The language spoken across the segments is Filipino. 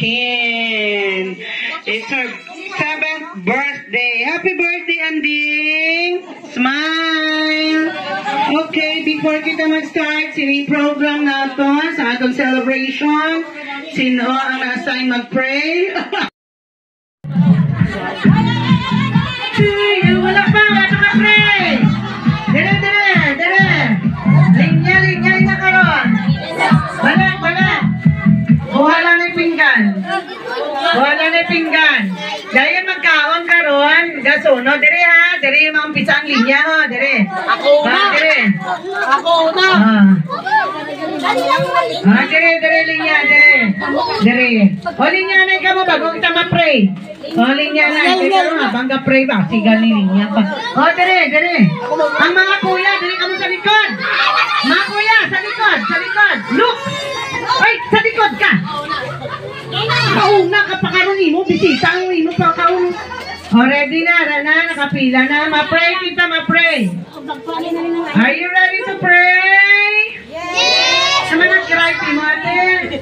Anding. It's her 7th birthday. Happy birthday, Anding! Smile! Okay, before kita mag-start, sino yung program natin sa atong celebration? Sino ang na-assign mag-pray? Wala pa, wala pa pray. Dire. Linya na karon. Balik. Wala na pinggan. Dahil magkaon karon, gasuno dire ha, dire yung mga pisang linya ho, dire. Ako una. Dire linya, dire. O linya na ikaw mo bago kita ma-pray. O linya na, ikaw mo bangga pray ba? Sigal ni linya pa. O dire. Ang mga kuya, dire kamo sa likod. Mga kuya, sa likod. Look! Ay, sa likod ka! Kauna ka pa karon mo, bisita ang mo pa kauna. O, ready na, nakapila na. Ma-pray kita, ma-pray. Are you ready to pray? Yes! Sama nag-cry mo atin.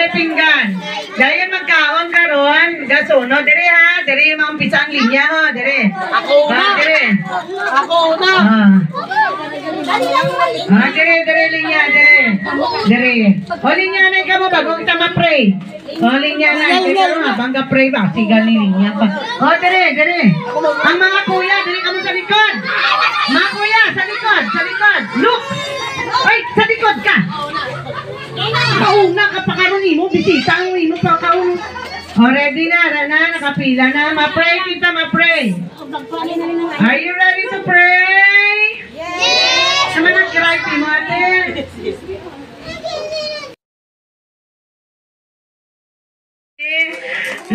Pinggan. Dahil magkaon karon, gasuno dire ha, dire yung mga pisang linya ho, dire. Ako una. Dire linya, dire. O linya na ikaw mo bago kita ma-pray. O linya na, ikaw mo bangga pray ba? Sigal ni linya pa. O dire. Ang mga kuya, dire kamo sa likod. Mga kuya, sa likod. Look! Ay, sa likod ka! Kauna ka pa karon mo, bisita ang mo pa kauna. O, ready na, nakapila na. Ma-pray kita, ma-pray. Are you ready to pray? Yes! Sama nag-cry mo atin.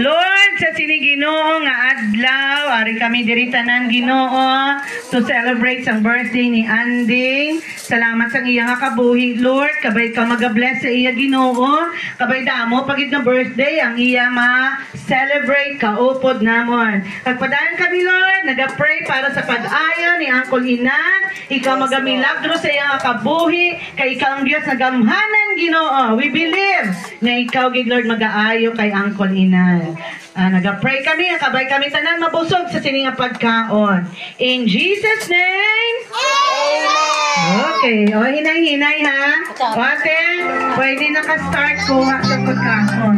Lord, sa sinig Ginoo nga adlaw, ari kami diri tanan Ginoo to celebrate sang birthday ni Anding. Salamat sa iya nga kabuhi, Lord. Kabay ka mag-bless sa iya Ginoo. Kabay damo pagid na birthday ang iya ma-celebrate kaupod namon. Pagpadayon kami, Lord, naga-pray para sa pag-ayo ni Uncle Inan. Ikaw magamilagro sa iya nga kabuhi, kay ikaw ang Dios nagamhanan Ginoo. We believe na ikaw gid Lord mag-aayo kay Uncle Inan. Naga-pray kami, kabay kami tanan mabusog sa sininga pagkaon. In Jesus' name. Okay, o hinay-hinay ha. O ate, pwede naka-start kuha sa pagkaon.